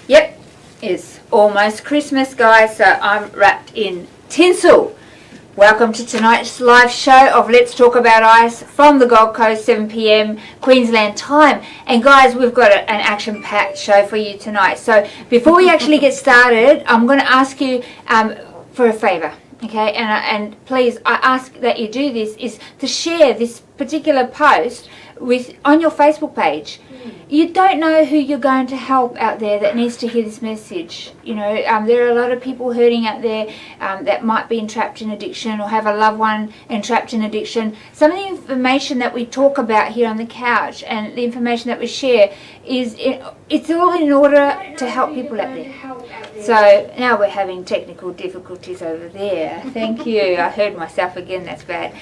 Yep, it's almost Christmas, guys, so I'm wrapped in tinsel. Welcome to tonight's live show of Let's Talk About Ice from the Gold Coast, 7 p.m. Queensland time. And guys, we've got an action-packed show for you tonight. So before we actually get started, I'm going to ask you for a favour. Okay, and please, I ask that you do this, is to share this particular post on your Facebook page. You don't know who you're going to help out there that needs to hear this message. You know, there are a lot of people hurting out there that might be entrapped in addiction or have a loved one entrapped in addiction. Some of the information that we talk about here on the couch and the information that we share it's all in order to help people out there. So now we're having technical difficulties over there. Thank you. I heard myself again. That's bad.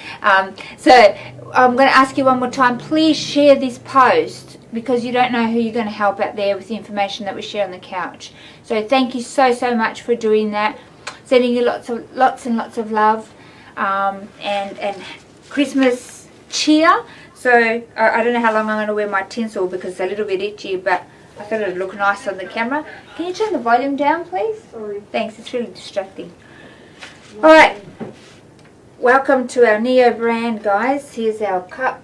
So I'm going to ask you one more time. Please share this post, because you don't know who you're going to help out there with the information that we share on the couch. So thank you so much for doing that. Sending you lots and lots of love and Christmas cheer. So I don't know how long I'm going to wear my tinsel because it's a little bit itchy, but I thought it would look nice on the camera. Can you turn the volume down, please? Sorry. Thanks, it's really distracting. Alright, welcome to our Neo brand, guys. Here's our cup.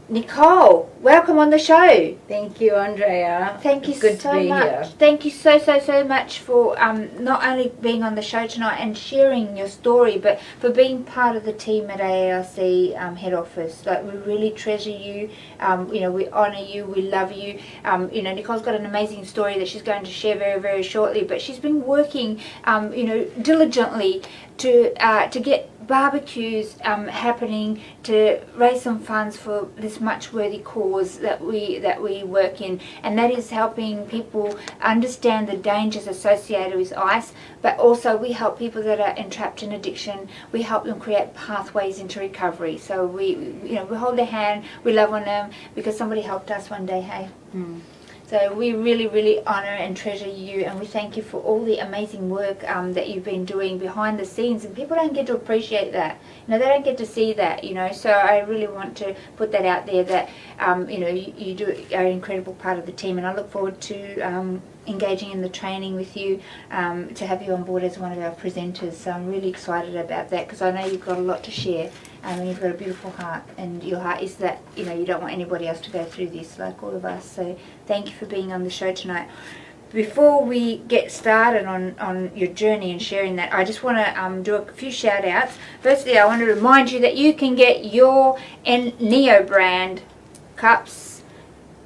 Nicole, welcome on the show. Thank you, Andrea. Thank you Good so to be much. here. Thank you so much for not only being on the show tonight and sharing your story, but for being part of the team at AARC head office. Like, we really treasure you. You know, we honour you. We love you. You know, Nicole's got an amazing story that she's going to share very shortly. But she's been working, you know, diligently to get barbecues happening, to raise some funds for this much worthy cause that we work in, and that is helping people understand the dangers associated with ice. But also we help people that are entrapped in addiction. We help them create pathways into recovery. So we hold their hand, we love on them because somebody helped us one day. Hey. So we really honour and treasure you, and we thank you for all the amazing work that you've been doing behind the scenes, and people don't get to appreciate that. You know, they don't get to see that, you know, so I really want to put that out there that, you know, you are an incredible part of the team, and I look forward to engaging in the training with you, to have you on board as one of our presenters. So I'm really excited about that because I know you've got a lot to share. And you've got a beautiful heart, and your heart is that, you know, you don't want anybody else to go through this like all of us. So thank you for being on the show tonight. Before we get started on your journey and sharing that, I just want to do a few shout outs. Firstly, I want to remind you that you can get your Neo brand cups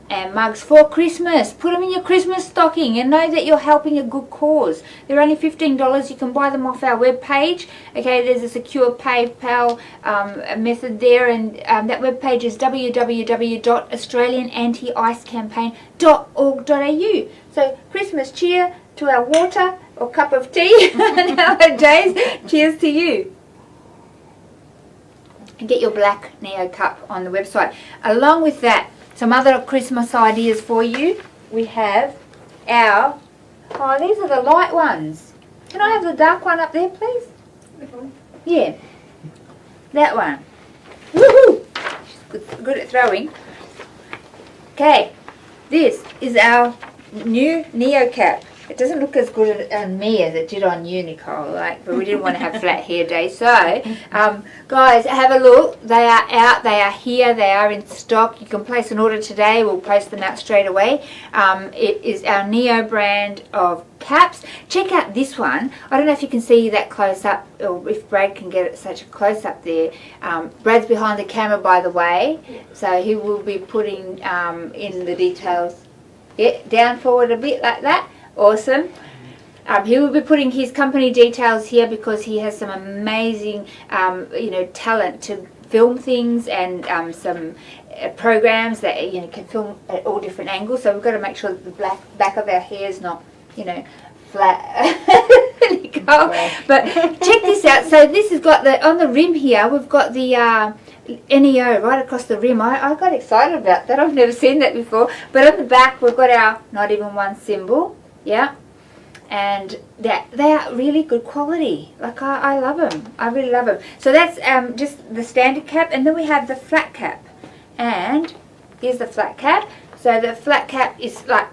and mugs for Christmas. Put them in your Christmas stocking and know that you're helping a good cause. They're only $15. You can buy them off our webpage. Okay, there's a secure PayPal method there, and that webpage is www.australianantiicecampaign.org.au. So Christmas cheer to our water or cup of tea nowadays. Cheers to you. And get your black Neo cup on the website. Along with that, some other Christmas ideas for you. We have our, these are the light ones. Can I have the dark one up there, please? Yeah, that one. Woohoo! She's good at throwing. Okay, this is our new Neo cap. It doesn't look as good on me as it did on you, Nicole, but we didn't want to have flat hair day. So, guys, have a look. They are out, they are here, they are in stock. You can place an order today. We'll post them out straight away. It is our Neo brand of caps. Check out this one. I don't know if you can see that close up, or if Brad can get it such a close up there. Brad's behind the camera, by the way, so he will be putting in the details. Yeah, down forward a bit like that. Awesome. He will be putting his company details here because he has some amazing, you know, talent to film things and some programs that, you know, can film at all different angles. So we've got to make sure that the back of our hair is not, you know, flat. But check this out. So this has got on the rim here, we've got the NEO right across the rim. I got excited about that. I've never seen that before. But on the back, we've got our not even one symbol. Yeah, and they are really good quality. Like, I love them. I really love them. So that's just the standard cap, and then we have the flat cap. And here's the flat cap. So the flat cap is like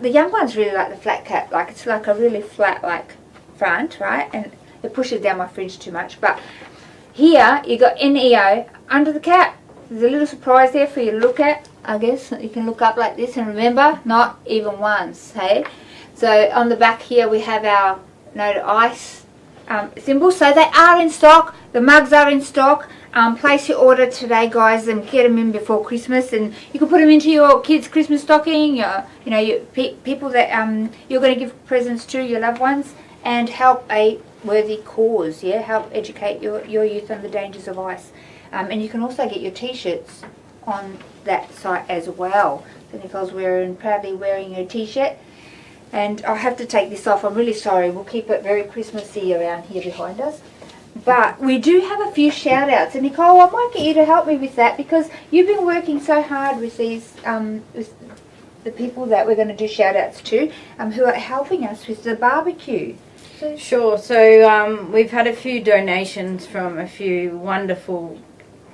the young ones really like the flat cap. Like, it's like a really flat, like, front, right? And it pushes down my fringe too much. But here, you got NEO under the cap. There's a little surprise there for you to look at, I guess. You can look up like this, and remember, not even once, hey? So on the back here, we have our No to Ice symbols. So they are in stock. The mugs are in stock. Place your order today, guys, and get them in before Christmas, and you can put them into your kids' Christmas stocking. People that you're going to give presents to, your loved ones, and help a worthy cause. Yeah, help educate your youth on the dangers of ice. And you can also get your T-shirts on that site as well. So Nicole's proudly wearing her T-shirt. And I have to take this off. I'm really sorry. We'll keep it very Christmassy around here behind us. But we do have a few shout outs, and Nicole, I might get you to help me with that, because you've been working so hard with these with the people that we're going to do shout outs to, who are helping us with the barbecue. Sure. So we've had a few donations from a few wonderful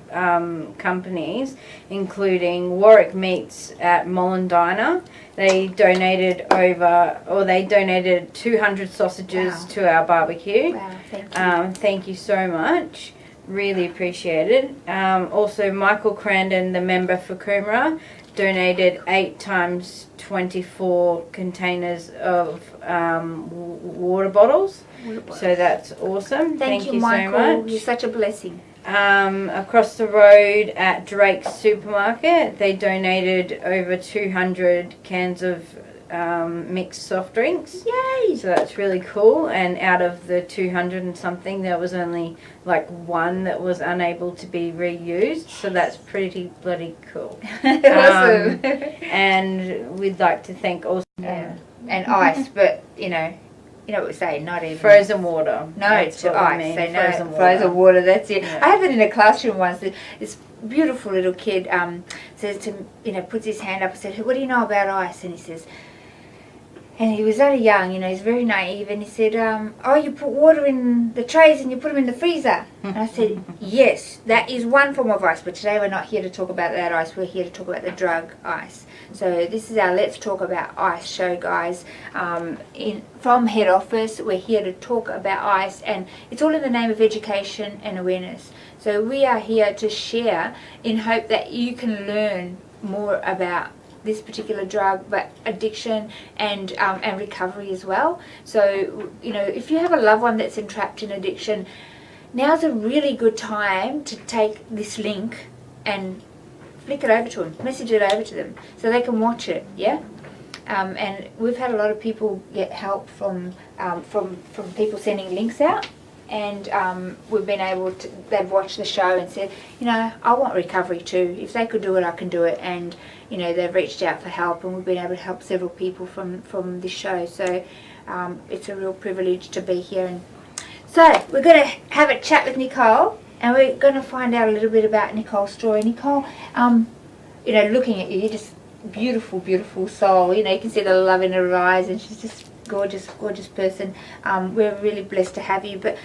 companies, including Warwick Meats at Mollendiner. They donated 200 sausages to our barbecue. Wow, thank you. Thank you so much. Really appreciate it. Also, Michael Crandon, the member for Coomera, donated 8 times 24 containers of water bottles. So that's awesome. Thank you, Michael. So much. You're such a blessing. Across the road at Drake's Supermarket, they donated over 200 cans of mixed soft drinks. Yay! So that's really cool. And out of the 200 and something, there was only like one that was unable to be reused. So that's pretty bloody cool. Awesome. And we'd like to thank also and ice, but you know what we say, not even frozen water. No, That's to what we ice. mean, So no frozen frozen water. That's it. Yeah. I had it in a classroom once. This beautiful little kid says to puts his hand up and said, "What do you know about ice?" And he says, and he was only young, he's very naive, and he said, "Oh, you put water in the trays and you put them in the freezer." And I said, "Yes, that is one form of ice, but today we're not here to talk about that ice. We're here to talk about the drug ice." So this is our Let's Talk About Ice show, guys. From head office, we're here to talk about ice, and it's all in the name of education and awareness. So we are here to share in hope that you can learn more about this particular drug, but addiction and recovery as well. So if you have a loved one that's entrapped in addiction, now's a really good time to take this link and flick it over to them, message it over to them, so they can watch it. Yeah. And we've had a lot of people get help from people sending links out, and we've been able to. They've watched the show and said, I want recovery too. If they could do it, I can do it. And they've reached out for help, and we've been able to help several people from this show. So it's a real privilege to be here. And so we're going to have a chat with Nicole, and we're going to find out a little bit about Nicole's story. Nicole, looking at you, you're just beautiful, beautiful soul. You can see the love in her eyes, and she's just gorgeous, gorgeous person. We're really blessed to have you. But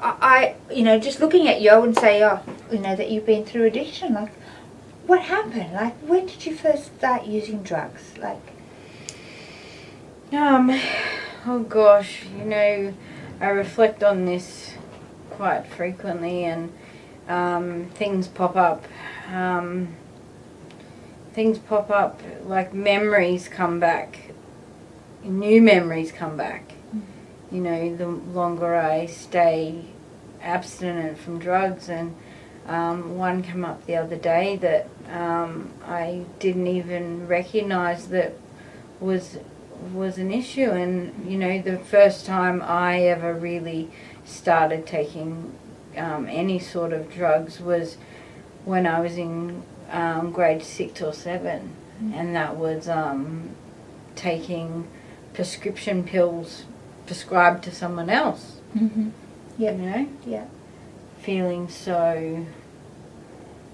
I just looking at you, I wouldn't say, that you've been through addiction. Like, what happened? Like, when did you first start using drugs? Like, oh gosh, I reflect on this quite frequently, and things pop up. Like memories come back, new memories come back. The longer I stay abstinent from drugs, and one came up the other day that I didn't even recognize that was an issue. And the first time I ever really started taking any sort of drugs was when I was in grade 6 or 7, and that was taking prescription pills prescribed to someone else. Mm-hmm. Feeling so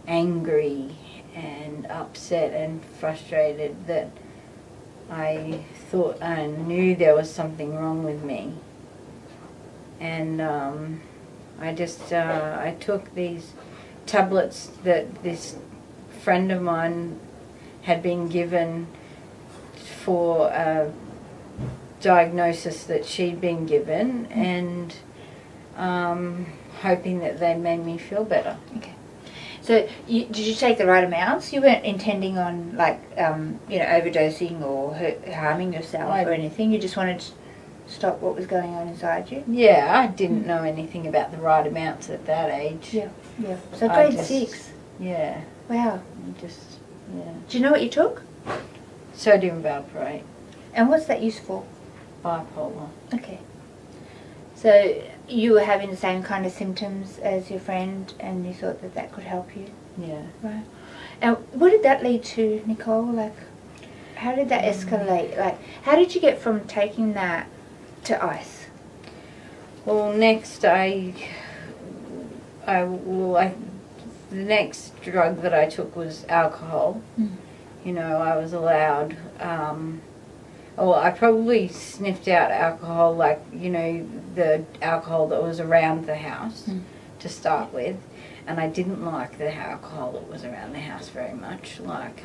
angry and upset and frustrated that I thought I knew there was something wrong with me. And I took these tablets that this friend of mine had been given for a diagnosis that she'd been given, and hoping that they made me feel better. Okay. So did you take the right amounts? You weren't intending on overdosing or harming yourself or anything. You just wanted to stop what was going on inside you. Yeah, I didn't know anything about the right amounts at that age. Yeah. So grade 6. Yeah. Wow. Yeah. Do you know what you took? Sodium valproate. And what's that used for? Bipolar. Okay. So you were having the same kind of symptoms as your friend, and you thought that could help you? Yeah. Right. And what did that lead to, Nicole? Like, how did that escalate? Like, how did you get from taking that to ice? Well, next the next drug that I took was alcohol. Mm. You know, I was allowed, I probably sniffed out alcohol, like, you know, the alcohol that was around the house to start with. And I didn't like the alcohol that was around the house very much. Like,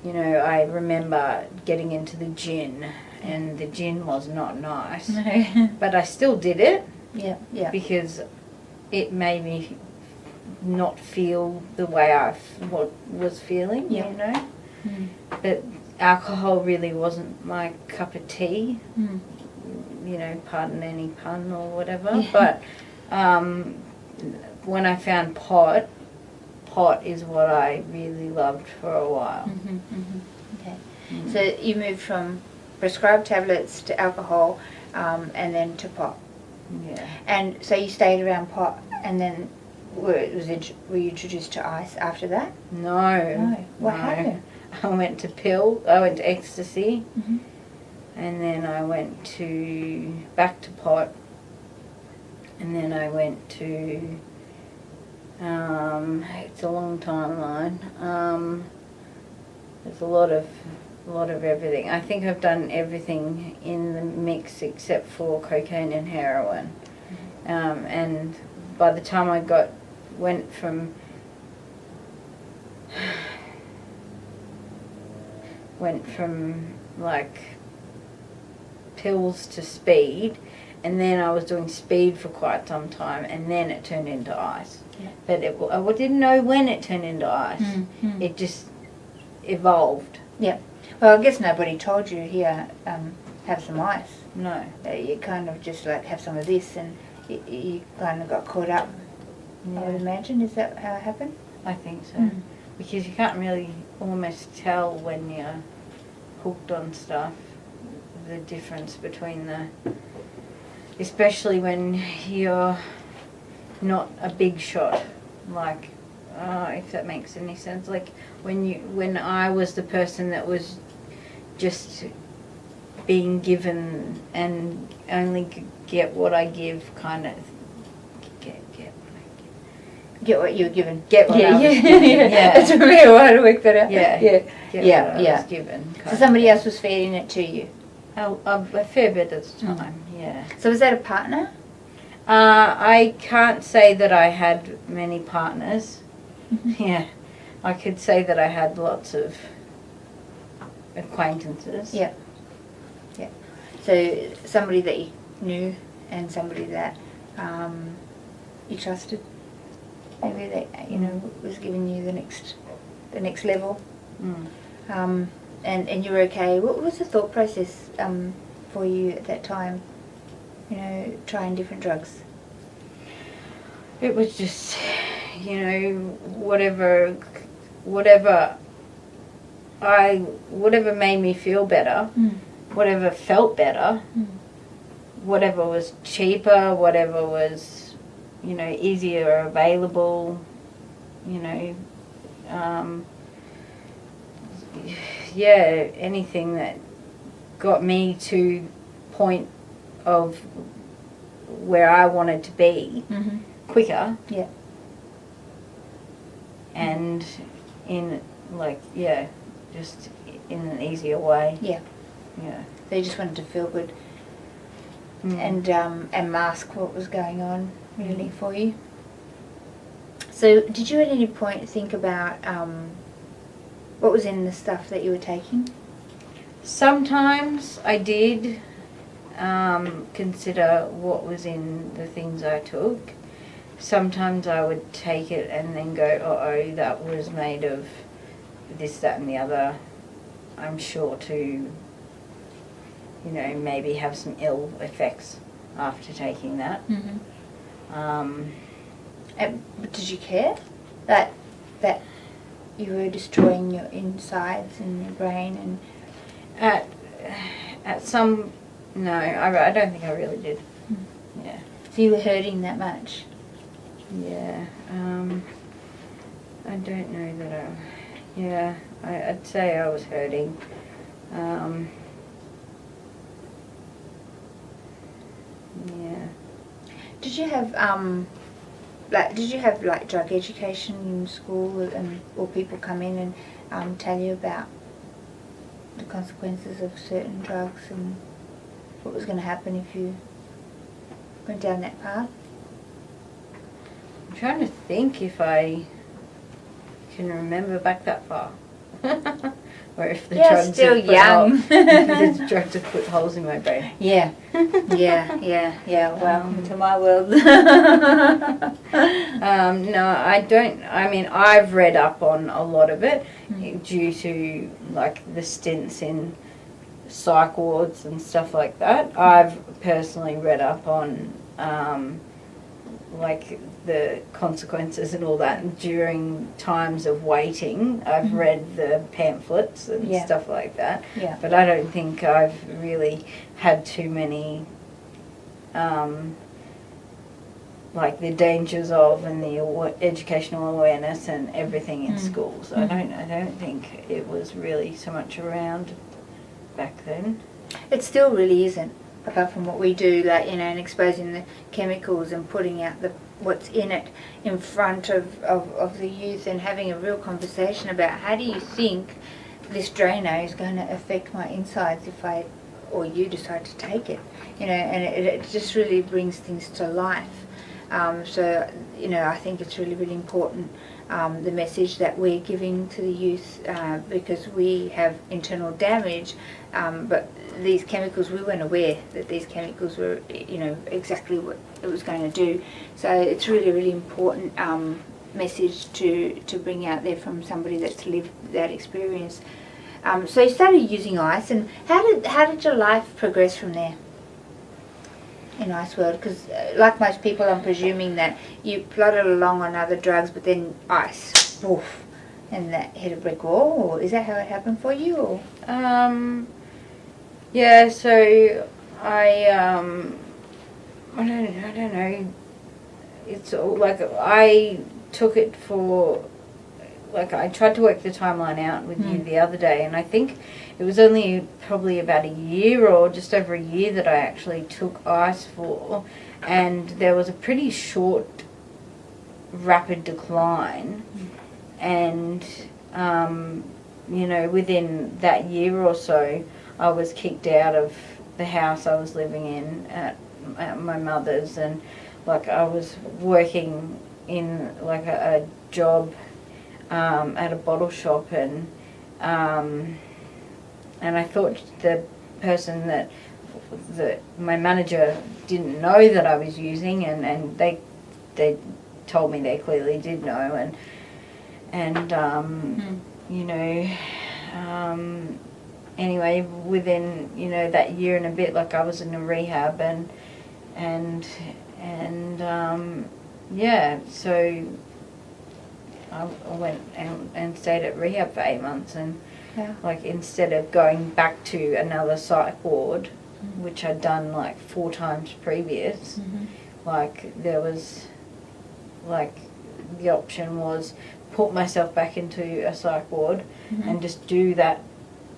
you know, I remember getting into the gin, and the gin was not nice. But I still did it. Yeah. Because it made me not feel the way I was feeling, you know. Mm. But alcohol really wasn't my cup of tea. Mm. You know, pardon any pun or whatever. Yeah. But when I found pot is what I really loved for a while. Okay. So you moved from prescribed tablets to alcohol, and then to pot. Yeah. And so you stayed around pot, and then were you introduced to ice after that? No. What happened? I went to ecstasy, and then I went back to pot, and then I went to, it's a long timeline, there's a lot of everything. I think I've done everything in the mix except for cocaine and heroin. And by the time I went from like pills to speed, and then I was doing speed for quite some time, and then it turned into ice. Yeah. But I didn't know when it turned into ice. It just evolved. Yeah. Well, I guess nobody told you, here, have some ice. No. You kind of just like, have some of this, and you kind of got caught up. Yeah. I would imagine. Is that how it happened? I think so. Because you can't really almost tell when you're hooked on stuff, the difference between especially when you're not a big shot, like, if that makes any sense. Like when I was the person that was just being given and only get what I give, kind of get what you were given. Get what I was given. Yeah. That's a real way to work that out. Yeah. Get what I was given. So somebody else was feeding it to you? A fair bit of the time, yeah. So was that a partner? I can't say that I had many partners. Yeah. I could say that I had lots of acquaintances. Yeah. So somebody that you knew and somebody that you trusted, maybe that was giving you the next level. And you were okay. What was the thought process for you at that time? Trying different drugs. It was just, whatever made me feel better, whatever felt better, whatever was cheaper, whatever was, easier available, anything that got me to point of where I wanted to be quicker. Yeah. And just in an easier way. Yeah. Yeah. So you just wanted to feel good and mask what was going on really for you. So did you at any point think about what was in the stuff that you were taking? Sometimes I did consider what was in the things I took. Sometimes I would take it and then go, oh, that was made of this, that and the other. I'm sure to, maybe have some ill effects after taking that. Mm-hmm. But did you care that you were destroying your insides and your brain? And at some, no, I don't think I really did. Yeah. So you were hurting that much? Yeah. I don't know that I'd say I was hurting. Yeah. Did you have drug education in school, or people come in and tell you about the consequences of certain drugs and what was going to happen if you went down that path? I'm trying to think if I can remember back that far. Or if the drugs still young. If the drugs have put holes in my brain. Yeah. Welcome to my world. No, I don't. I mean, I've read up on a lot of it due to the stints in psych wards and stuff like that. I've personally read up on the consequences and all that during times of waiting. I've read the pamphlets and stuff like that. Yeah. But I don't think I've really had too many the dangers of and the educational awareness and everything in schools. I don't think it was really so much around back then. It still really isn't, apart from what we do, and exposing the chemicals and putting out what's in it in front of the youth, and having a real conversation about how do you think this Drano is going to affect my insides if you decide to take it, and it just really brings things to life. So I think it's really, really important, the message that we're giving to the youth, because we have internal damage, but these chemicals, we weren't aware that these chemicals were, exactly what it was going to do. So it's really, really important message to bring out there from somebody that's lived that experience. So you started using ice, and how did your life progress from there in Ice World? Because like most people, I'm presuming that you plodded along on other drugs, but then ice, woof, and that hit a brick wall. Or is that how it happened for you? Or? Yeah. So I don't know. It's all I took it for. I tried to work the timeline out with you the other day, and I think it was only probably about a year or just over a year that I actually took ice for, and there was a pretty short, rapid decline, and within that year or so, I was kicked out of the house I was living in at my mother's, and I was working in a job at a bottle shop, and I thought the person that my manager didn't know that I was using, and they told me they clearly did know, anyway, within that year and a bit, I was in a rehab, so I went and stayed at rehab for 8 months, and instead of going back to another psych ward, which I'd done 4 times previous, there was the option was put myself back into a psych ward and just do that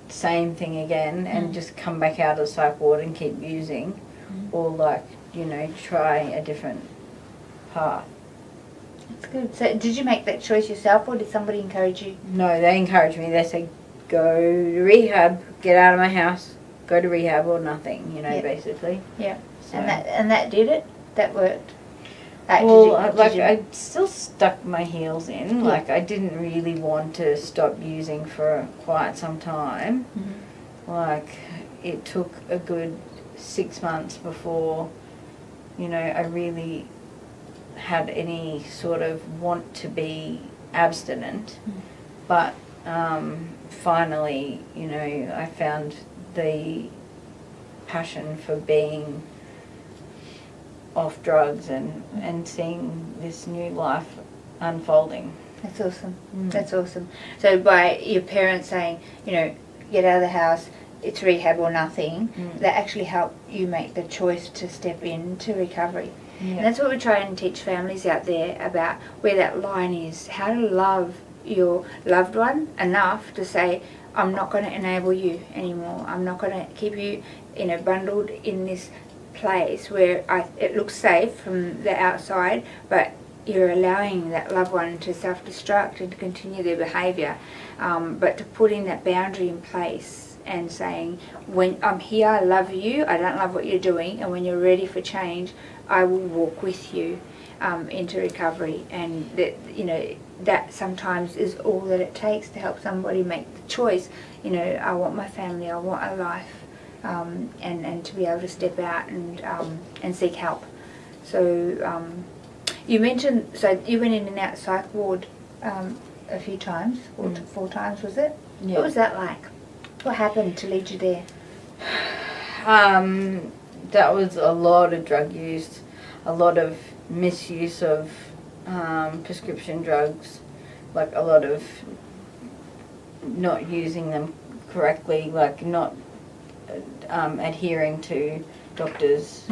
same thing again and just come back out of the psych ward and keep using, or try a different path. That's good. So did you make that choice yourself, or did somebody encourage you? No, they encouraged me. They said, go to rehab, get out of my house, go to rehab or nothing, basically. Yeah. So. And that did it? That worked? I still stuck my heels in. Yeah. I didn't really want to stop using for quite some time. like it took a good 6 months before, you know, I really had any sort of want to be abstinent. But finally, you know, I found the passion for being off drugs and seeing this new life unfolding. That's awesome. That's awesome. So by your parents saying, you know, get out of the house, it's rehab or nothing, that actually helped you make the choice to step into recovery. Yeah. And that's what we try and teach families out there about, where that line is, how to love your loved one enough to say, I'm not going to enable you anymore. I'm not going to keep you, you know, bundled in this place where it looks safe from the outside, but you're allowing that loved one to self-destruct and to continue their behaviour. But to put in that boundary in place and saying, when I'm here, I love you, I don't love what you're doing, and when you're ready for change, I will walk with you into recovery. And that, you know, that sometimes is all that it takes to help somebody make the choice. You know, I want my family, I want a life, and to be able to step out and seek help. So you mentioned, so you went in and out psych ward a few times, 4 times, was it? Yeah. What was that like? What happened to lead you there? That was a lot of drug use, a lot of misuse of prescription drugs, like a lot of not using them correctly, like not adhering to doctors'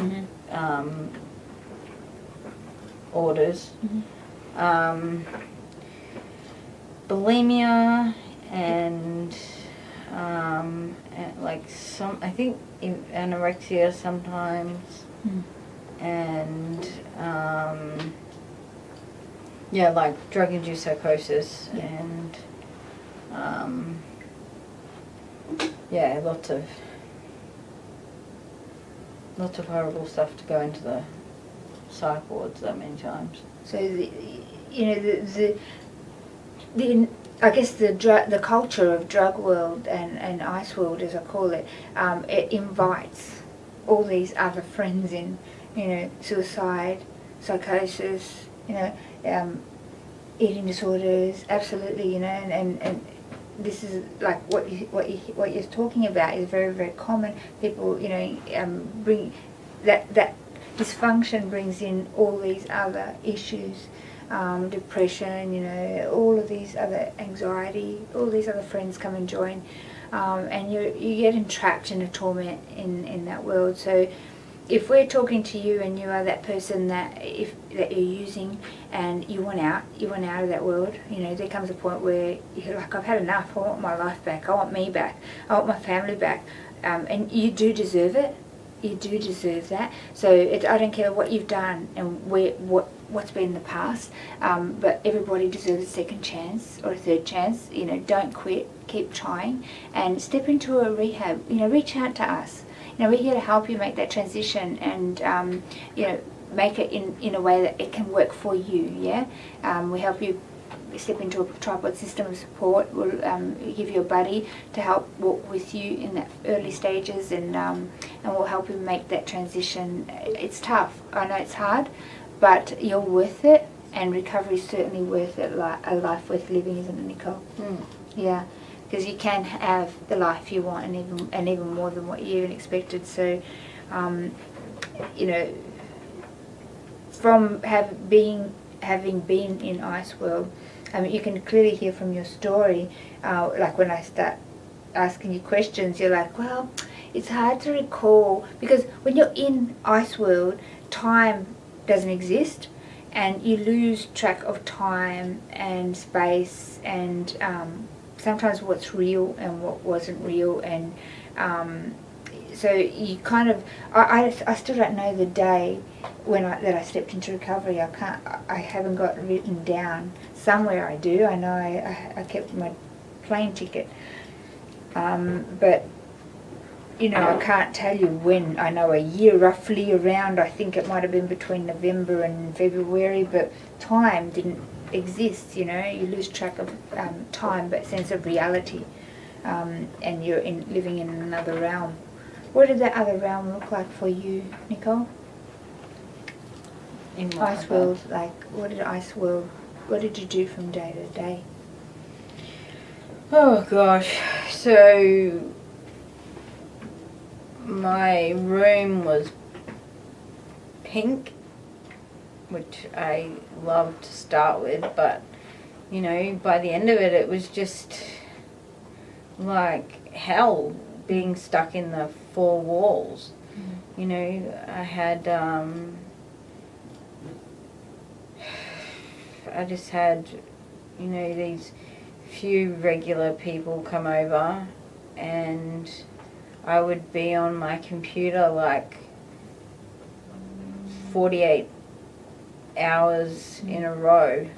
orders. Bulimia and like I think anorexia sometimes, and yeah, like drug-induced psychosis, and yeah, lots of horrible stuff to go into the psych wards that many times. So I guess the culture of drug world and ice world, as I call it, it invites all these other friends in, you know, suicide, psychosis, you know, eating disorders, absolutely, you know, and this is like what you're talking about is very, very common. People, you know, bring that dysfunction brings in all these other issues. Depression, you know, all of these other anxiety, all these other friends come and join, and you get entrapped in a torment in that world. So if we're talking to you and you are that person that you're using and you want out of that world, you know, there comes a point where you're like, I've had enough, I want my life back, I want me back, I want my family back, and you do deserve it. You do deserve that. So I don't care what you've done and what's been in the past, but everybody deserves a second chance or a third chance. You know, don't quit, keep trying, and step into a rehab. You know, reach out to us. You know, we're here to help you make that transition and you know, make it in a way that it can work for you. Yeah, we help you step into a tripod system of support. We'll give you a buddy to help walk with you in the early stages, and we'll help you make that transition. It's tough, I know it's hard, but you're worth it, and recovery is certainly worth it, like a life worth living, isn't it, Nicole? Yeah, because you can have the life you want, and even more than what you even expected. So you know, from having been in Ice World, you can clearly hear from your story, like when I start asking you questions, you're like, well, it's hard to recall, because when you're in Ice World, time doesn't exist, and you lose track of time and space, and sometimes what's real and what wasn't real, and so you kind of, I still don't know the day that I stepped into recovery. I haven't got it written down. Somewhere I do. I know I kept my plane ticket, but you know, I can't tell you when. I know a year roughly around. I think it might have been between November and February, but time didn't exist. You know, you lose track of time, but sense of reality. and you're living in another realm. What did that other realm look like for you, Nicole? In what Ice regard? world, like what did you do from day to day? Oh gosh, so my room was pink, which I loved to start with, but you know, by the end of it, it was just like hell being stuck in the four walls. You know, I had, I just had, you know, these few regular people come over, and I would be on my computer like 48 hours in a row,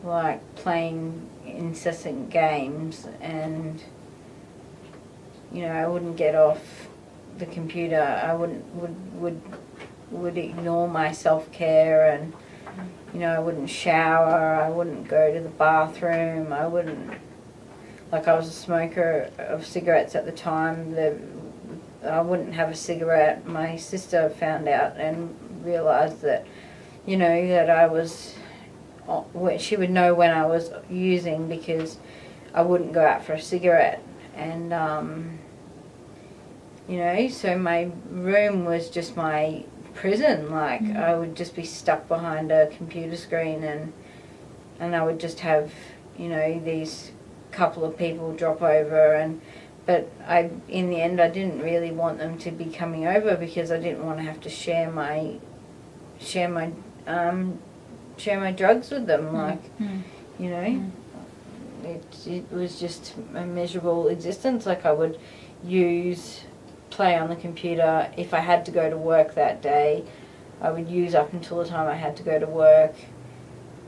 like playing incessant games, and you know, I wouldn't get off the computer. I would ignore my self-care, and you know, I wouldn't shower, I wouldn't go to the bathroom, I wouldn't, like I was a smoker of cigarettes at the time, I wouldn't have a cigarette. My sister found out and realised that, you know, that I was, she would know when I was using because I wouldn't go out for a cigarette. And, you know, so my room was just my prison. Like, I would just be stuck behind a computer screen, and I would just have, you know, these couple of people drop over, but in the end I didn't really want them to be coming over because I didn't want to have to share my drugs with them. Like, you know, it was just a miserable existence. Like, I would play on the computer. If I had to go to work that day, I would use up until the time I had to go to work,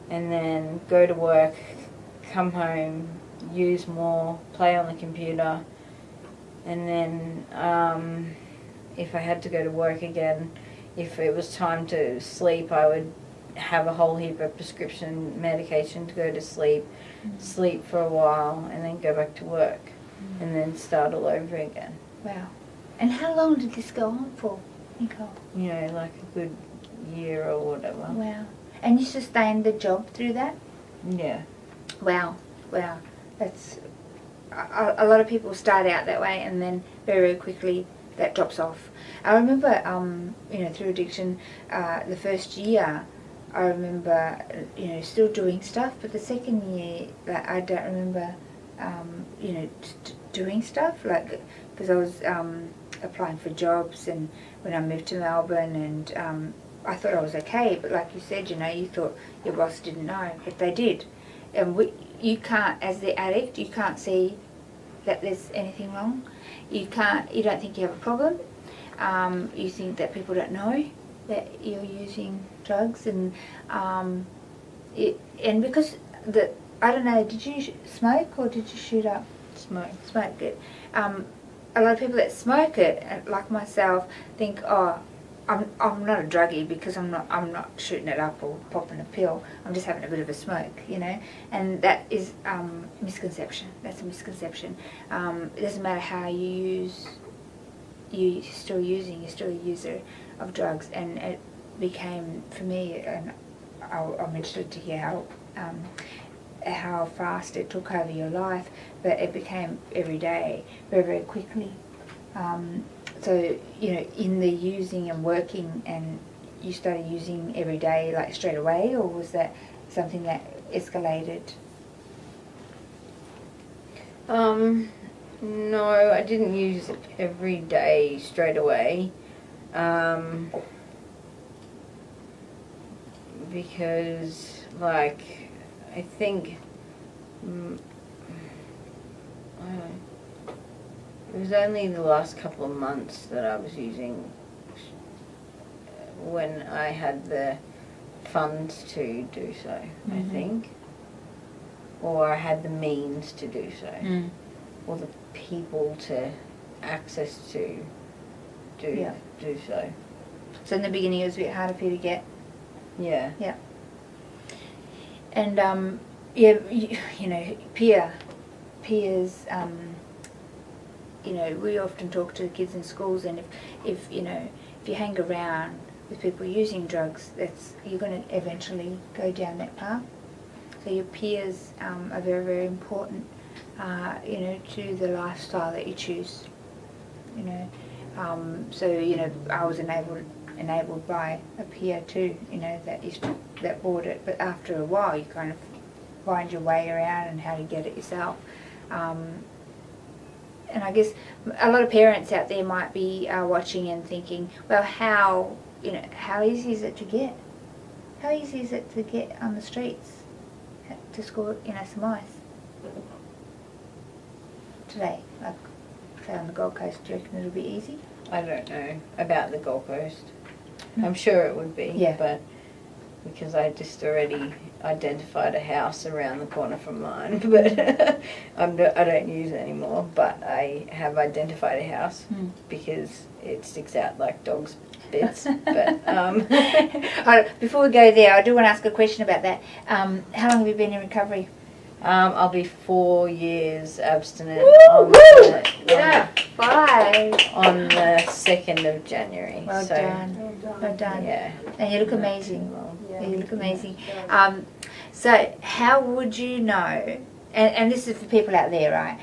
and then go to work, come home, use more, play on the computer, and then if I had to go to work again, if it was time to sleep, I would have a whole heap of prescription medication to go to sleep, sleep for a while, and then go back to work, and then start all over again. Wow. And how long did this go on for, Nicole? You know, like a good year or whatever. Wow. And you sustained the job through that? Yeah. Wow. Wow. That's... A lot of people start out that way, and then very, very quickly that drops off. I remember, you know, through addiction, the first year, I remember, you know, still doing stuff, but the second year, like, I don't remember, you know, doing stuff, like, because I was applying for jobs, and when I moved to Melbourne, and I thought I was okay, but like you said, you know, you thought your boss didn't know, but they did. And you can't, as the addict, you can't see that there's anything wrong. You don't think you have a problem. You think that people don't know that you're using drugs, and because I don't know, did you smoke or did you shoot up? Smoke it. A lot of people that smoke it, like myself, think, oh, I'm not a druggie because I'm not shooting it up or popping a pill. I'm just having a bit of a smoke, you know. And that is misconception. That's a misconception. It doesn't matter how you use. You're still using. You're still a user of drugs, and it became for me. And I'll mention it to you how fast it took over your life, but it became every day, very, very quickly. So, you know, in the using and working, and you started using every day, like straight away, or was that something that escalated? No, I didn't use it every day straight away. Because, like, I think, I don't know, it was only the last couple of months that I was using when I had the funds to do so, I think. Or I had the means to do so. Or the people to access to do so. So in the beginning it was a bit harder for you to get? Yeah. Yeah. And, you know, peer peers, you know, we often talk to the kids in schools, and if you know, if you hang around with people using drugs, you're going to eventually go down that path. So your peers are very, very important, you know, to the lifestyle that you choose. You know, so you know, I was enabled by a peer too. You know, that bought it, but after a while, you kind of find your way around and how to get it yourself. And I guess a lot of parents out there might be watching and thinking, well, how easy is it to get? How easy is it to get on the streets to score, you know, some ice today? Like, say on the Gold Coast, do you reckon it'll be easy? I don't know about the Gold Coast. I'm sure it would be, yeah. But because I just already identified a house around the corner from mine, but I don't use it anymore, but I have identified a house because it sticks out like dog's bits. But before we go there, I do want to ask a question about that. How long have you been in recovery? I'll be 4 years abstinent on the 2nd of January. Well done. Yeah. And you look amazing. Yeah, you look amazing. So how would you know, and this is for people out there, right?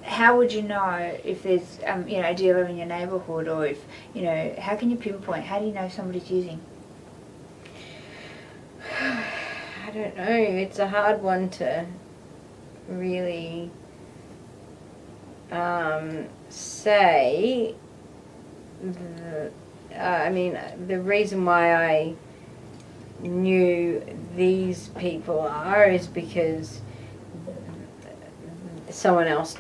How would you know if there's you know, a dealer in your neighbourhood, or if, you know, how can you pinpoint? How do you know somebody's using? I don't know. It's a hard one to really say. I mean, the reason why I knew these people is because someone else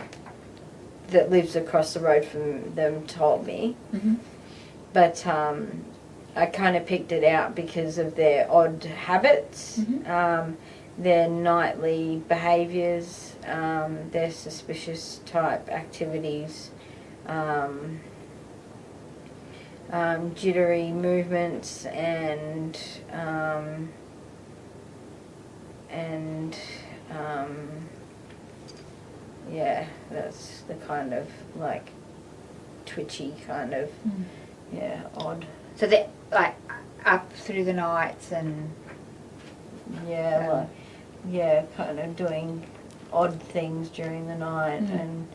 that lives across the road from them told me. Mm-hmm. But I kind of picked it out because of their odd habits, their nightly behaviours, their suspicious type activities, jittery movements, and yeah, that's the kind of like twitchy kind of odd. So they're like up through the nights and kind of doing odd things during the night and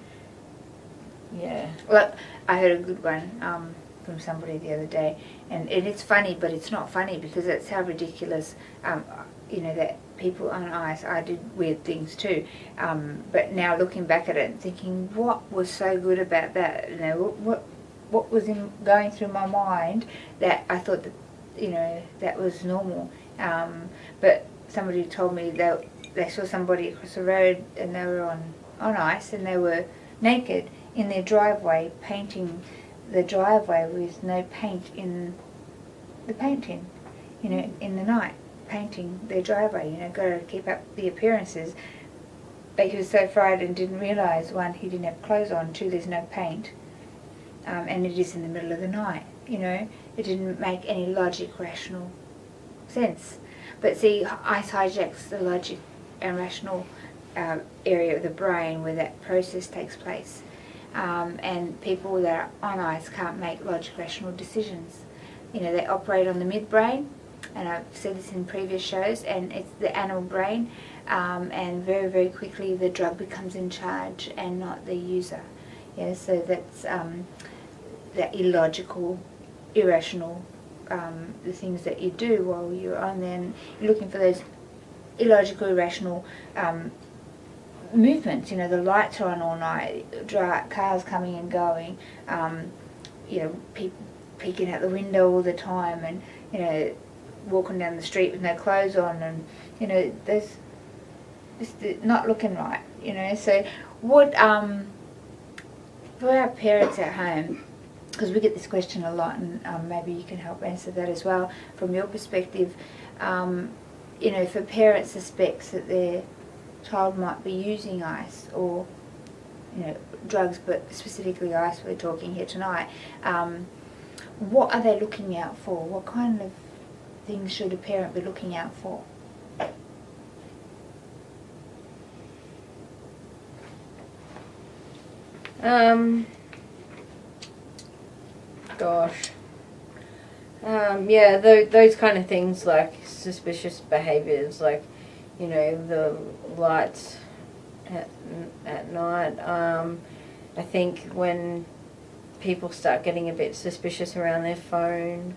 Well, I heard a good one from somebody the other day, and it's funny, but it's not funny because that's how ridiculous. You know, that people on ice, I did weird things too, but now looking back at it and thinking, what was so good about that? You know, what was going through my mind that I thought that, you know, that was normal. But somebody told me that they saw somebody across the road and they were on ice and they were naked in their driveway, painting the driveway with no paint in the paint tin, you know, in the night, painting their driveway, you know, got to keep up the appearances. But he was so frightened and didn't realise, one, he didn't have clothes on, two, there's no paint. And it is in the middle of the night, you know. It didn't make any logic, rational sense. But see, ice hijacks the logic and rational area of the brain where that process takes place. And people that are on ice can't make logic, rational decisions. You know, they operate on the midbrain, and I've said this in previous shows, and it's the animal brain, and very, very quickly the drug becomes in charge and not the user. Yeah, so that's that illogical, irrational, the things that you do while you're on there, and you're looking for those illogical, irrational movements. You know, the lights are on all night, cars coming and going, you know, people peeking out the window all the time, and, you know, walking down the street with no clothes on, and, you know, there's just not looking right, you know. So what, for our parents at home, because we get this question a lot, and maybe you can help answer that as well from your perspective, you know, if a parent suspects that their child might be using ice or, you know, drugs, but specifically ice we're talking here tonight, what are they looking out for? What kind of things should a parent be looking out for? Gosh. Yeah, those kind of things, like suspicious behaviours, like, you know, the lights at night. I think when people start getting a bit suspicious around their phone,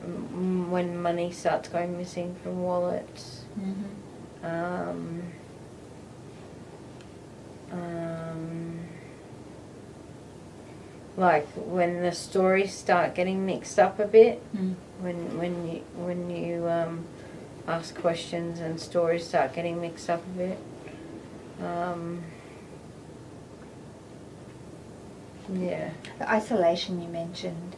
when money starts going missing from wallets, like when the stories start getting mixed up a bit, when you ask questions and stories start getting mixed up a bit. Yeah. The isolation you mentioned,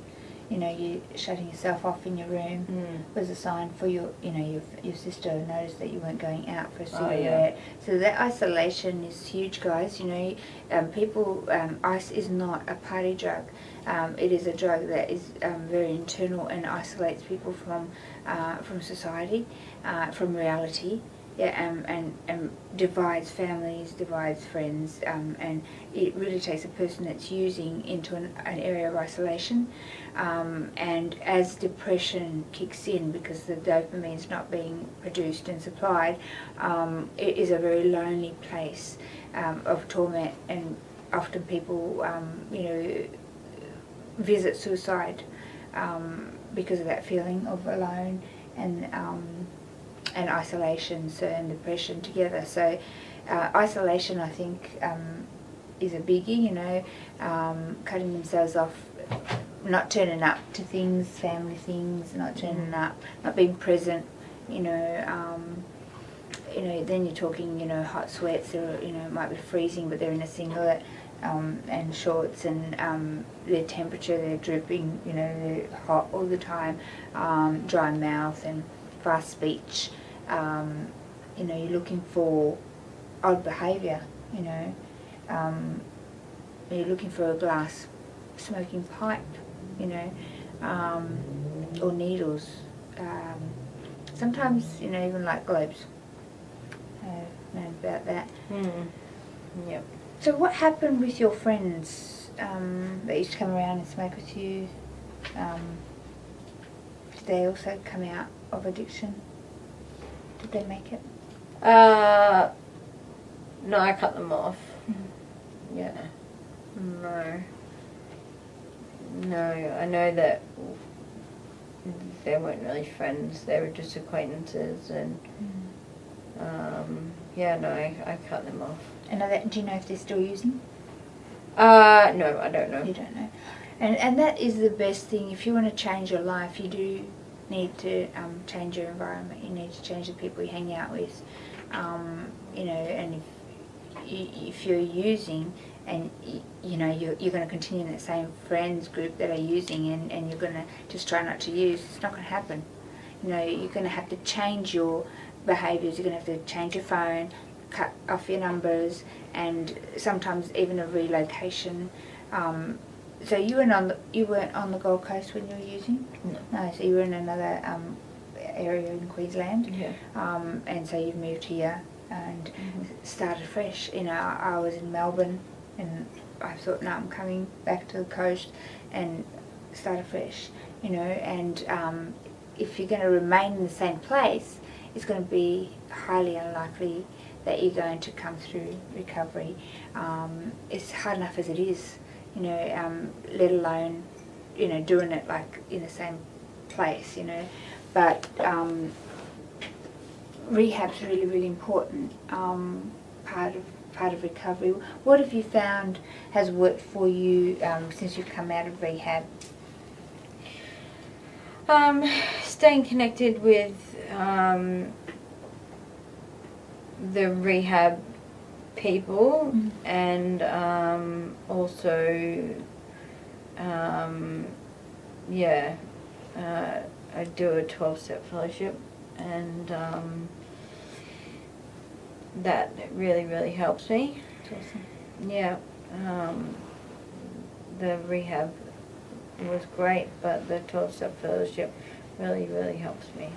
you know, you shutting yourself off in your room was a sign for your sister noticed that you weren't going out for a cigarette. So that isolation is huge, guys. You know, people, ice is not a party drug. It is a drug that is very internal and isolates people from society, from reality. Yeah, and divides families, divides friends, and it really takes a person that's using into an area of isolation. And as depression kicks in, because the dopamine's not being produced and supplied, it is a very lonely place of torment, and often people, you know, visit suicide because of that feeling of alone and isolation, so, and depression together. So isolation, I think, is a biggie, you know, cutting themselves off, not turning up to things, family things, not turning up, not being present, you know, then you're talking, you know, hot sweats, or, you know, it might be freezing, but they're in a singlet and shorts, and their temperature, they're dripping, you know, they're hot all the time, dry mouth and fast speech. You know, you're looking for odd behaviour, you know. You're looking for a glass smoking pipe, you know, or needles. Sometimes, you know, even light globes. I've known about that. Yep. So what happened with your friends that used to come around and smoke with you? Did they also come out of addiction? Did they make it? No, I cut them off. Yeah. No, I know that they weren't really friends. They were just acquaintances, and yeah, no, I cut them off. And do you know if they're still using? No, I don't know. You don't know. And that is the best thing. If you want to change your life, you do need to change your environment. You need to change the people you hang out with. You know, and if you're using, and you know, you're going to continue in that same friends group that are using, and you're going to just try not to use, it's not going to happen. You know, you're going to have to change your behaviours. You're going to have to change your phone, cut off your numbers, and sometimes even a relocation. So you weren't on the Gold Coast when you were using? No, so you were in another area in Queensland. Yeah. And so you've moved here and started fresh. You know, I was in Melbourne, and I thought, no, I'm coming back to the coast and start afresh. You know, and if you're going to remain in the same place, it's going to be highly unlikely that you're going to come through recovery. It's hard enough as it is, you know, let alone, you know, doing it like in the same place, you know. But rehab's really, really important part of recovery. What have you found has worked for you since you've come out of rehab? Staying connected with the rehab people, and also I do a 12-step fellowship, and that really, really helps me. That's awesome. Yeah. The rehab was great, but the 12-step fellowship really, really helps me.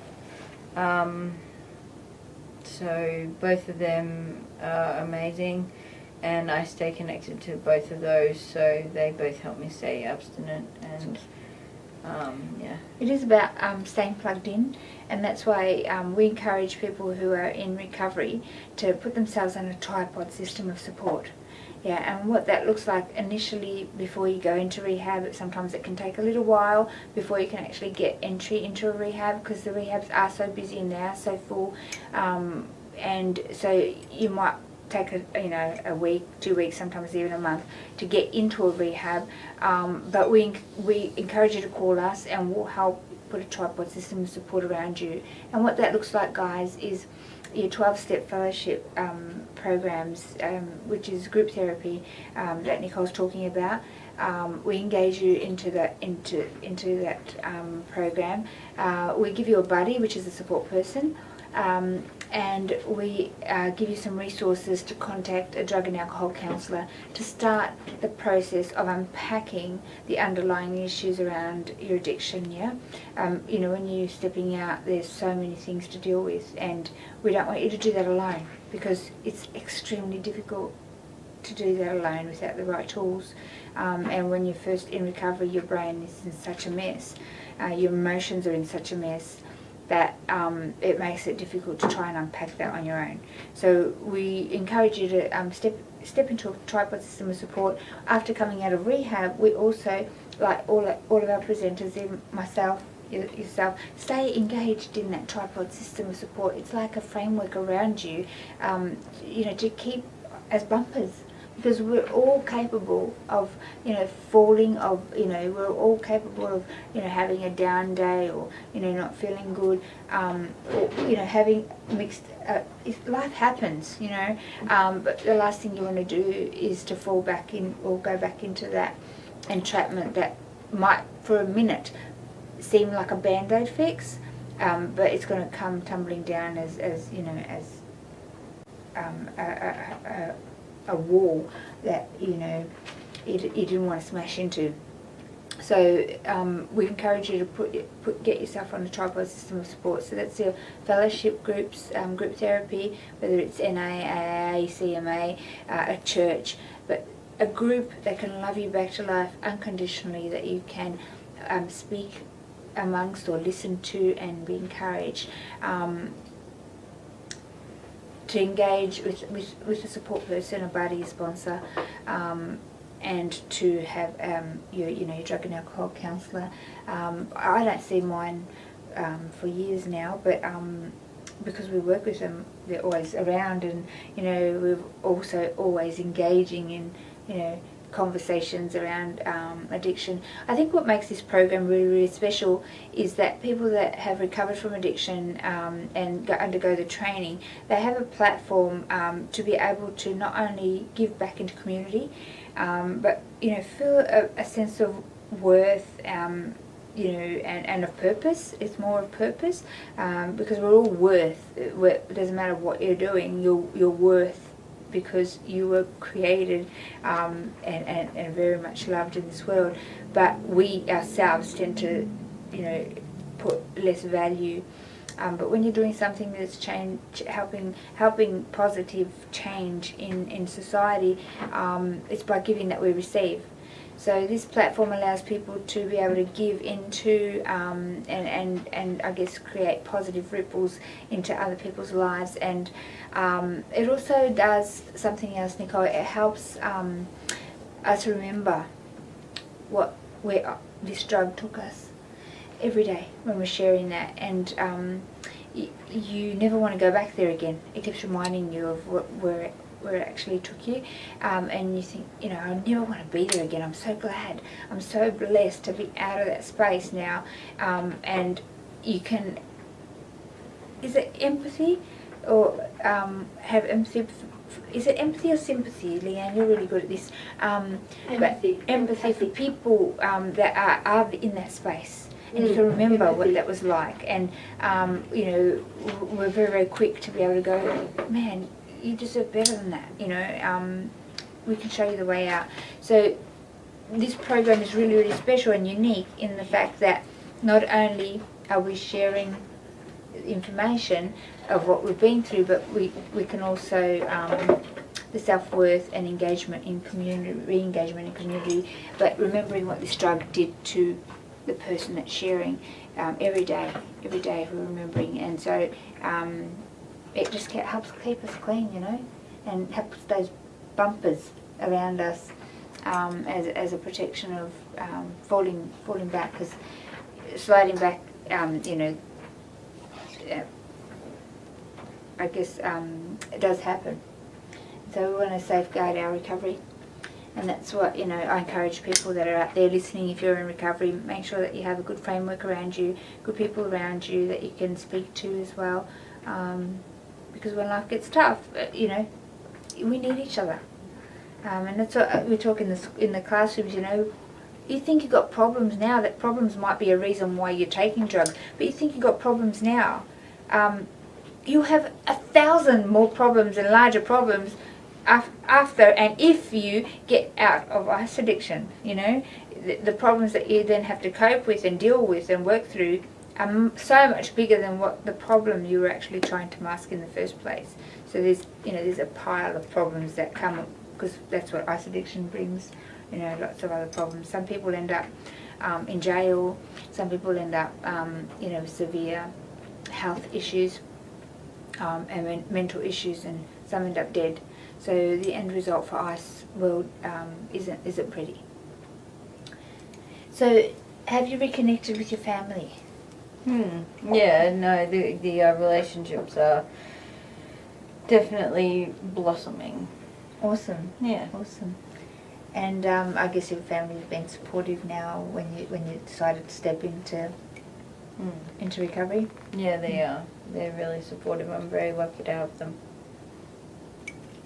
So both of them are amazing, and I stay connected to both of those, so they both help me stay abstinent. And yeah, it is about staying plugged in, and that's why we encourage people who are in recovery to put themselves on a tripod system of support. Yeah, and what that looks like initially before you go into rehab, sometimes it can take a little while before you can actually get entry into a rehab, because the rehabs are so busy and they are so full, and so you might take a week, 2 weeks, sometimes even a month to get into a rehab, but we encourage you to call us and we'll help put a tripod system of support around you. And what that looks like, guys, is your 12-step fellowship programs, which is group therapy that Nicole's talking about. We engage you into that program. We give you a buddy, which is a support person, and we give you some resources to contact a drug and alcohol counsellor to start the process of unpacking the underlying issues around your addiction. Yeah, when you're stepping out, there's so many things to deal with, and we don't want you to do that alone, because it's extremely difficult to do that alone without the right tools. And when you're first in recovery, your brain is in such a mess, your emotions are in such a mess, that it makes it difficult to try and unpack that on your own. So we encourage you to step into a tripod system of support. After coming out of rehab, we also, like all of our presenters, even myself, yourself, stay engaged in that tripod system of support. It's like a framework around you, to keep as bumpers. Because we're all capable of, falling, we're all capable of, having a down day, or, not feeling good, or, having mixed, life happens, but the last thing you want to do is to fall back in, or go back into that entrapment that might, for a minute, seem like a band-aid fix, but it's going to come tumbling down as a wall that you didn't want to smash into. So we encourage you to get yourself on a tripod system of support. So that's your fellowship groups, group therapy, whether it's NA, AA, CMA, a church, but a group that can love you back to life unconditionally, that you can speak amongst or listen to and be encouraged. To engage with a support person, a buddy, a sponsor, and to have your drug and alcohol counsellor. I don't see mine for years now, but because we work with them, they're always around, and we're also always engaging in conversations around addiction. I think what makes this program really, really special is that people that have recovered from addiction and undergo the training, they have a platform to be able to not only give back into community, but feel a sense of worth, and of purpose. It's more of purpose, because we're all worth. It doesn't matter what you're doing, you're worth, because you were created and very much loved in this world, but we ourselves tend to put less value. But when you're doing something that's helping positive change in society, it's by giving that we receive. So this platform allows people to be able to give into and I guess create positive ripples into other people's lives. And it also does something else, Nicole. It helps us remember where this drug took us every day when we're sharing that. And you never want to go back there again. It keeps reminding you of where it actually took you, and you think, I never want to be there again. I'm so glad, I'm so blessed to be out of that space now. And you can, is it empathy, or have empathy? Is it empathy or sympathy, Leanne? You're really good at this. Empathy. Empathy for people that are in that space. And you can remember what that was like. And, we're very, very quick to be able to go, man, you deserve better than that. We can show you the way out. So this program is really, really special and unique in the fact that not only are we sharing information, of what we've been through, but we can also the self-worth and engagement in community, re-engagement in community, but remembering what this drug did to the person that's sharing every day we're remembering, and so it just helps keep us clean, and helps those bumpers around us as a protection of falling back, because sliding back, I guess it does happen. So we want to safeguard our recovery, and that's what I encourage people that are out there listening. If you're in recovery, make sure that you have a good framework around you, good people around you that you can speak to as well, because when life gets tough, we need each other, and that's what we talk in the classrooms. You think you've got problems now, that problems might be a reason why you're taking drugs, but you think you've got problems now, you have 1,000 more problems and larger problems after and if you get out of ice addiction. The problems that you then have to cope with and deal with and work through are so much bigger than what the problem you were actually trying to mask in the first place. So there's a pile of problems that come, because that's what ice addiction brings, lots of other problems. Some people end up in jail, some people end up with severe health issues and mental issues, and some end up dead. So the end result for ice world isn't pretty. So have you reconnected with your family? Yeah, no, the relationships are definitely blossoming. Awesome. Yeah. Awesome. And I guess your family's been supportive now when you decided to step into recovery? Yeah, they are. They're really supportive. I'm very lucky to have them.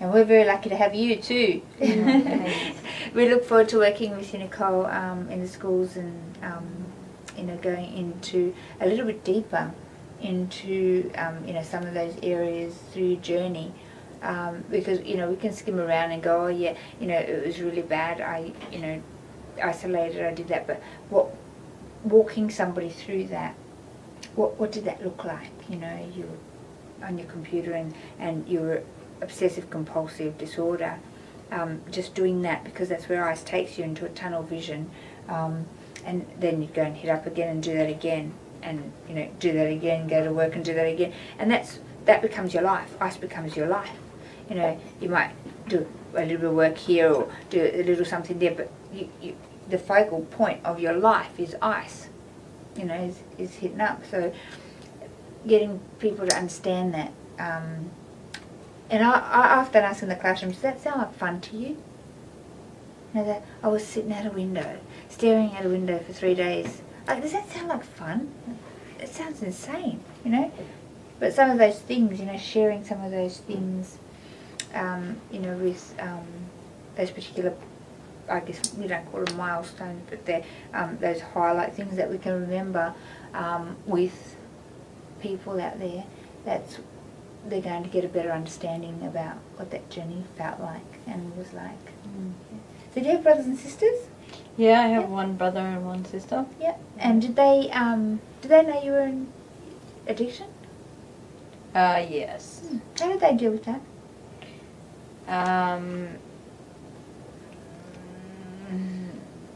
And we're very lucky to have you too. We look forward to working with you, Nicole, in the schools, and going into a little bit deeper into some of those areas through your journey, because we can skim around and go, oh yeah, it was really bad, I isolated, I did that, but walking somebody through that, what did that look like? You were on your computer and you were obsessive compulsive disorder, just doing that, because that's where ice takes you into a tunnel vision, and then you go and hit up again and do that again, and do that again, go to work and do that again, and that becomes your life. Ice becomes your life. You might do a little bit of work here or do a little something there, but the focal point of your life is ice, is hitting up. So getting people to understand that, and I often ask in the classroom, does that sound like fun to you? That I was sitting at a window, staring at a window for 3 days. Does that sound like fun? It sounds insane, But some of those things, sharing some of those things, with those particular, I guess we don't call them milestones, but they're those highlight things that we can remember with people out there. They're going to get a better understanding about what that journey felt like and was like. So do you have brothers and sisters? Yeah, I have one brother and one sister. Yeah. And did they know you were in addiction? Yes. How did they deal with that?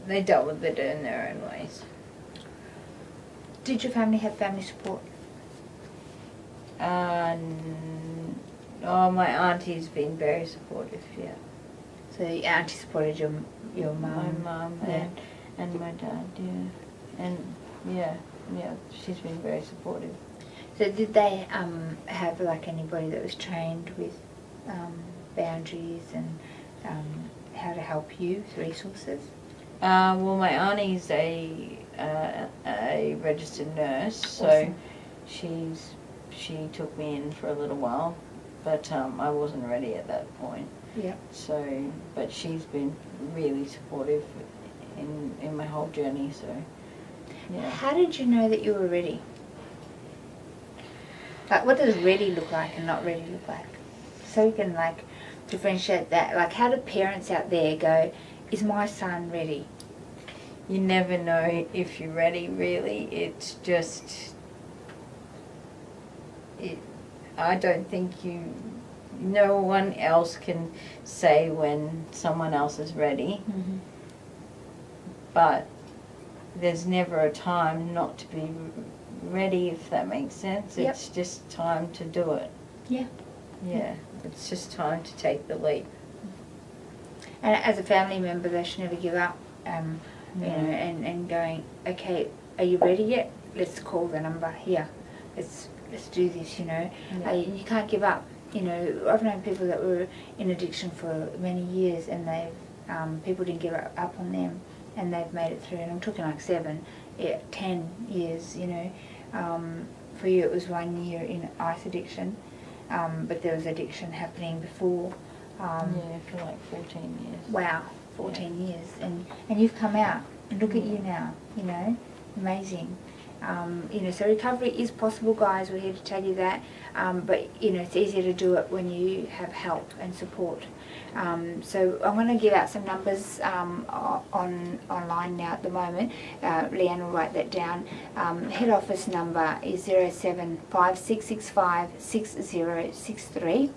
They dealt with it in their own ways. Did your family have family support? My auntie's been very supportive, yeah. So your auntie supported your mum? My mum, Yeah. and my dad, yeah. And yeah, she's been very supportive. So did they have anybody that was trained with boundaries and how to help you with resources? Well, my auntie's a registered nurse, so Awesome. she took me in for a little while, but I wasn't ready at that point. Yeah. So, but she's been really supportive in my whole journey. So, yeah. How did you know that you were ready? What does ready look like and not ready look like? So you can differentiate that. How do parents out there go, is my son ready? You never know if you're ready, really. It's just, I don't think no one else can say when someone else is ready, but there's never a time not to be ready, if that makes sense. Yep. It's just time to do it. Yeah. Yeah, it's just time to take the leap. And as a family member, they should never give up, you know, and going, okay, are you ready yet? Let's call the number here. Let's do this, you know. Yeah. You can't give up. You know, I've known people that were in addiction for many years, and people didn't give up on them, and they've made it through. And I'm talking like 10 years, you know. For you it was 1 year in ice addiction, but there was addiction happening before. For like 14 years. Wow, 14 years. And you've come out, and look at you now, you know, amazing. You know, so recovery is possible, guys. We're here to tell you that. But, you know, it's easier to do it when you have help and support. So I'm going to give out some numbers online now at the moment. Leanne will write that down. Head office number is 0756656063.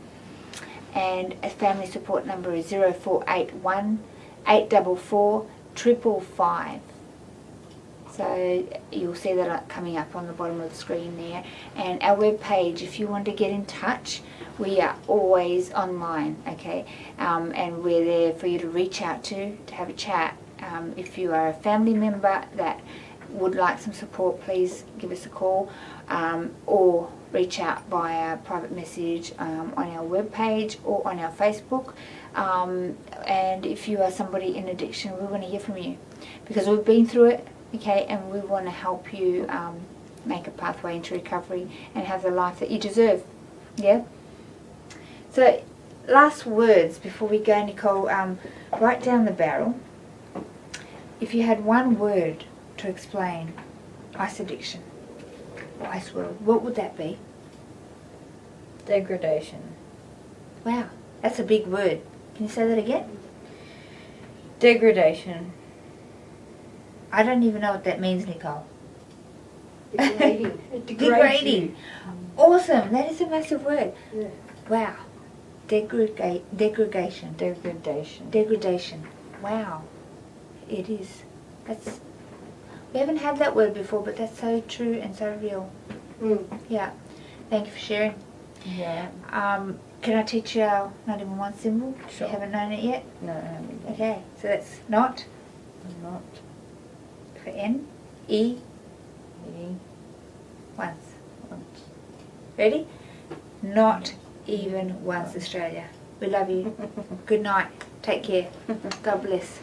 And a family support number is 0481 844 555. So you'll see that coming up on the bottom of the screen there. And our webpage, if you want to get in touch, we are always online, okay? And we're there for you to reach out to have a chat. If you are a family member that would like some support, please give us a call, or reach out via private message on our webpage or on our Facebook. And if you are somebody in addiction, we want to hear from you, because we've been through it. Okay, and we want to help you make a pathway into recovery and have the life that you deserve. Yeah? So, last words before we go, Nicole. Right down the barrel. If you had one word to explain ice addiction or ice world, what would that be? Degradation. Wow, that's a big word. Can you say that again? Degradation. I don't even know what that means, Nicole. Degrading. Degrading. Awesome. That is a massive word. Yeah. Wow. Degradation. Degradation. Degradation. Wow. It is. We haven't had that word before, but that's so true and so real. Yeah. Thank you for sharing. Yeah. Can I teach you our 911 symbol? Sure. You haven't known it yet? No, I haven't yet. Okay. So that's not Not. for N, E, E. once. Once. Ready? Not even once, Australia. We love you. Good night. Take care. God bless.